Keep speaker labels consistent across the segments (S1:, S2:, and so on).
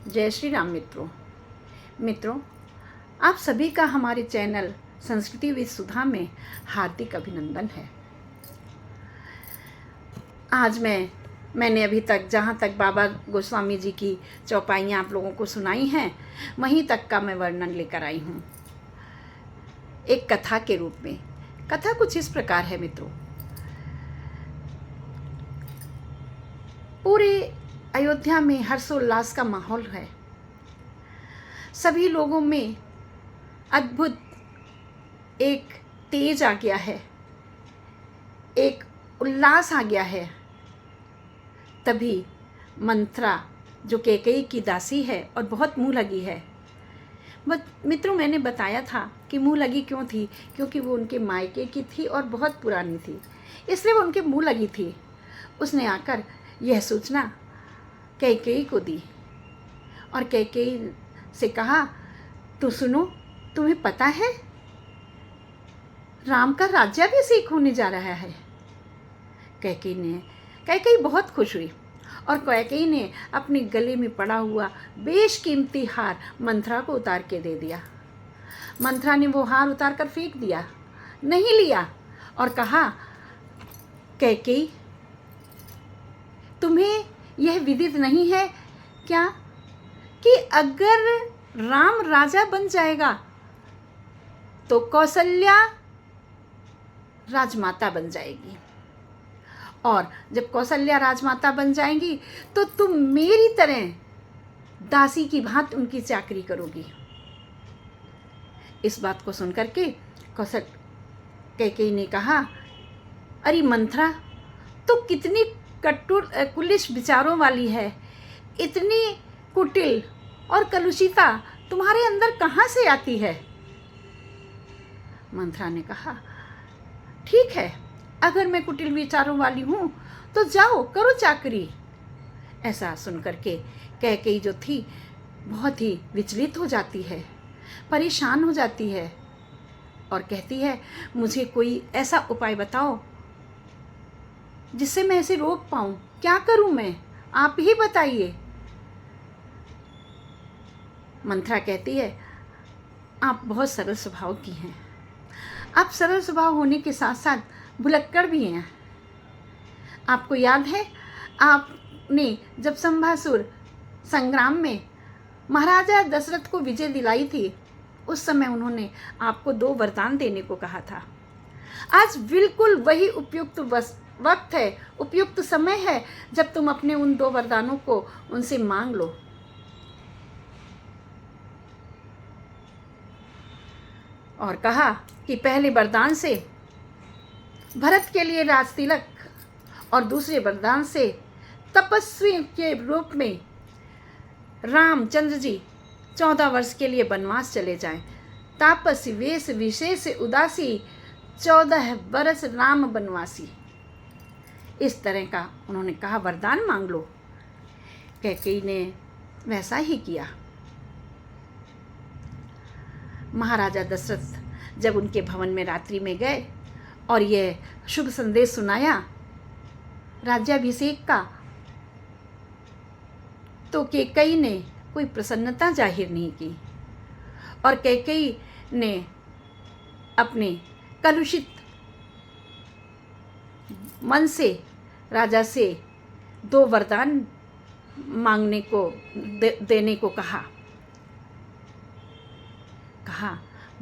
S1: जय श्री राम मित्रों, आप सभी का हमारे चैनल संस्कृति विद सुधा में हार्दिक अभिनंदन है। आज मैंने अभी तक जहाँ तक बाबा गोस्वामी जी की चौपाइयाँ आप लोगों को सुनाई हैं, वहीं तक का मैं वर्णन लेकर आई हूँ एक कथा के रूप में। कथा कुछ इस प्रकार है मित्रों। पूरे अयोध्या में हर्षोल्लास का माहौल है। सभी लोगों में अद्भुत एक तेज आ गया है, एक उल्लास आ गया है। तभी मंथरा जो कैकेयी की दासी है और बहुत मुँह लगी है। मित्रों, मैंने बताया था कि मुँह लगी क्यों थी, क्योंकि वो उनके मायके की थी और बहुत पुरानी थी, इसलिए वो उनके मुँह लगी थी। उसने आकर यह सूचना कैकेयी को दी और कैकेयी से कहा, तो सुनो, तुम्हें पता है राम का राज्याभिषेक होने जा रहा है। कैकेयी बहुत खुश हुई और कैकेयी ने अपने गले में पड़ा हुआ बेशकीमती हार मंथरा को उतार के दे दिया। मंथरा ने वो हार उतार कर फेंक दिया, नहीं लिया और कहा, कैकेयी, तुम्हें यह विदित नहीं है क्या कि अगर राम राजा बन जाएगा तो कौशल्या राजमाता बन जाएगी, और जब कौशल्या राजमाता बन जाएंगी तो तुम मेरी तरह दासी की भांति उनकी चाकरी करोगी। इस बात को सुनकर के कैकेयी ने कहा, अरे मंथरा, तो कितनी कुलिश विचारों वाली है, इतनी कुटिल और कलुषिता तुम्हारे अंदर कहाँ से आती है। मंथरा ने कहा, ठीक है, अगर मैं कुटिल विचारों वाली हूँ तो जाओ करो चाकरी। ऐसा सुनकर के कैकेयी जो थी बहुत ही विचलित हो जाती है, परेशान हो जाती है और कहती है, मुझे कोई ऐसा उपाय बताओ जिससे मैं इसे रोक पाऊँ। क्या करूँ मैं, आप ही बताइए। मंथरा कहती है, आप बहुत सरल स्वभाव की हैं। आप सरल स्वभाव होने के साथ साथ भुलक्कड़ भी हैं। आपको याद है, आपने जब संभासुर संग्राम में महाराजा दशरथ को विजय दिलाई थी, उस समय उन्होंने आपको 2 वरदान देने को कहा था। आज बिल्कुल वही उपयुक्त वक्त है, उपयुक्त समय है जब तुम अपने उन 2 वरदानों को उनसे मांग लो। और कहा कि पहले वरदान से भरत के लिए राजतिलक और दूसरे वरदान से तपस्वी के रूप में रामचंद्र जी 14 वर्ष के लिए वनवास चले जाएं। तापसी वेश विशेष उदासी 14 बरस राम वनवासी। इस तरह का उन्होंने कहा, वरदान मांग लो। कैकेयी ने वैसा ही किया। महाराजा दशरथ जब उनके भवन में रात्रि में गए और यह शुभ संदेश सुनाया राज्याभिषेक का, तो कैकेयी ने कोई प्रसन्नता जाहिर नहीं की और कैकेयी ने अपने कलुषित मन से राजा से 2 वरदान मांगने को देने को कहा।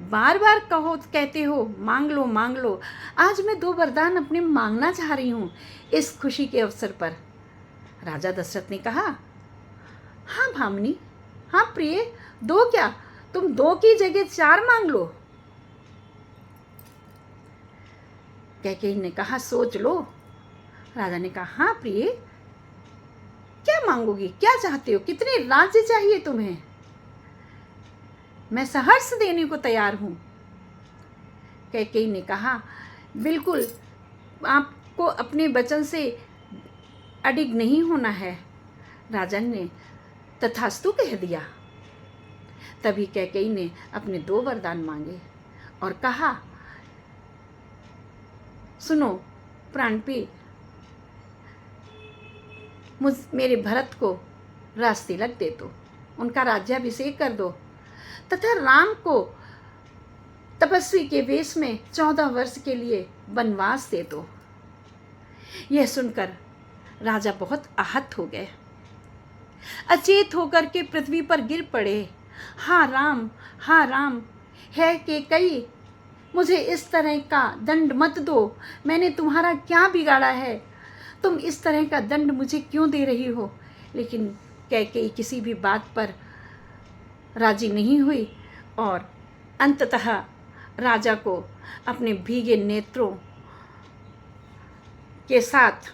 S1: बार बार कहते हो मांग लो मांग लो। आज मैं 2 वरदान अपने मांगना चाह रही हूँ इस खुशी के अवसर पर। राजा दशरथ ने कहा, हाँ भामिनी, हाँ प्रिय, 2 क्या, तुम 2 की जगह 4 मांग लो। कैकेयी ने कहा, सोच लो। राजा ने कहा, हाँ प्रिय, क्या मांगोगी, क्या चाहते हो, कितने राज्य चाहिए तुम्हें, मैं सहर्ष देने को तैयार हूँ। कैकेयी ने कहा, बिल्कुल आपको अपने वचन से अडिग नहीं होना है। राजन ने तथास्तु कह दिया। तभी कैकेयी ने अपने 2 वरदान मांगे और कहा, सुनो प्राणप्रिय, मेरे भरत को राजतिलक दे दो। उनका राज्याभिषेक कर दो तथा राम को तपस्वी के वेश में 14 वर्ष के लिए वनवास दे दो। यह सुनकर राजा बहुत आहत हो गए, अचेत होकर के पृथ्वी पर गिर पड़े। हाँ राम, है कि कई मुझे इस तरह का दंड मत दो, मैंने तुम्हारा क्या बिगाड़ा है, तुम इस तरह का दंड मुझे क्यों दे रही हो। लेकिन कैकेयी किसी भी बात पर राजी नहीं हुई और अंततः राजा को अपने भीगे नेत्रों के साथ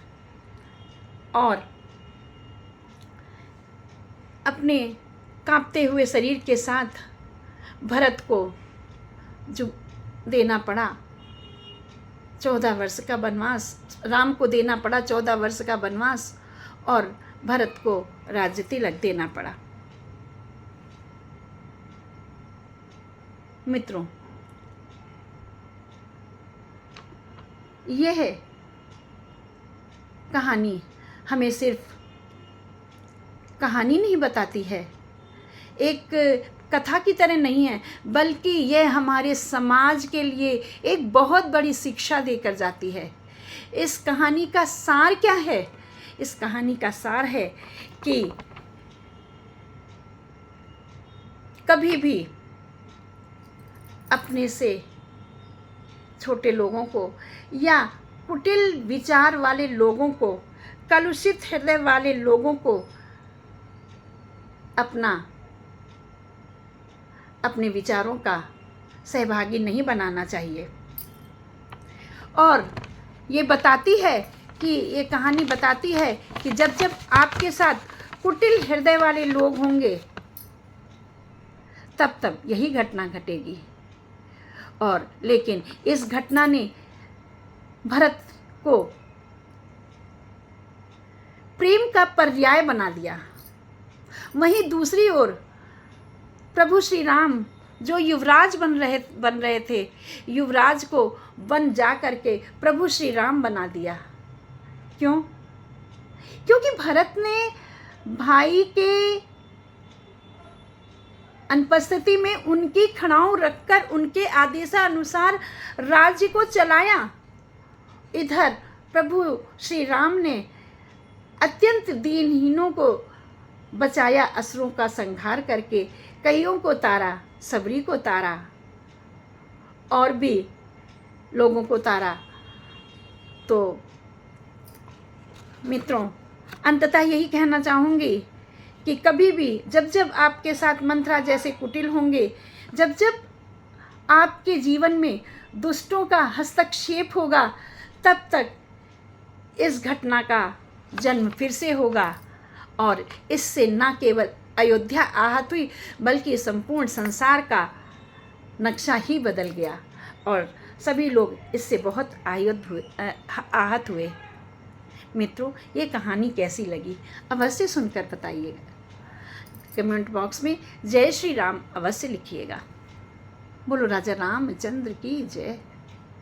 S1: और अपने कांपते हुए शरीर के साथ भरत को जो देना पड़ा 14 वर्ष का वनवास, राम को देना पड़ा 14 वर्ष का वनवास और भरत को राज्य तिलक देना पड़ा। मित्रों, यह कहानी हमें सिर्फ कहानी नहीं बताती है, एक कथा की तरह नहीं है, बल्कि यह हमारे समाज के लिए एक बहुत बड़ी शिक्षा देकर जाती है। इस कहानी का सार क्या है? इस कहानी का सार है कि कभी भी अपने से छोटे लोगों को या कुटिल विचार वाले लोगों को, कलुषित हृदय वाले लोगों को अपने विचारों का सहभागी नहीं बनाना चाहिए। और ये बताती है कि ये कहानी बताती है कि जब जब आपके साथ कुटिल हृदय वाले लोग होंगे तब तब यही घटना घटेगी। और लेकिन इस घटना ने भरत को प्रेम का पर्याय बना दिया। वहीं दूसरी ओर प्रभु श्री राम जो युवराज बन रहे थे, युवराज को वन जा करके प्रभु श्री राम बना दिया। क्यों? क्योंकि भरत ने भाई के अनुपस्थिति में उनकी खड़ाऊ रखकर उनके आदेशानुसार राज्य को चलाया। इधर प्रभु श्री राम ने अत्यंत दीनहीनों को बचाया, असुरों का संहार करके कईयों को तारा, सबरी को तारा और भी लोगों को तारा। तो मित्रों, अंततः यही कहना चाहूँगी कि कभी भी जब जब आपके साथ मंथरा जैसे कुटिल होंगे, जब जब आपके जीवन में दुष्टों का हस्तक्षेप होगा, तब तक इस घटना का जन्म फिर से होगा और इससे न केवल अयोध्या आहत हुई बल्कि संपूर्ण संसार का नक्शा ही बदल गया और सभी लोग इससे बहुत आहत हुए। मित्रों, ये कहानी कैसी लगी अवश्य सुनकर बताइएगा। कमेंट बॉक्स में जय श्री राम अवश्य लिखिएगा। बोलो राजा रामचंद्र की जय।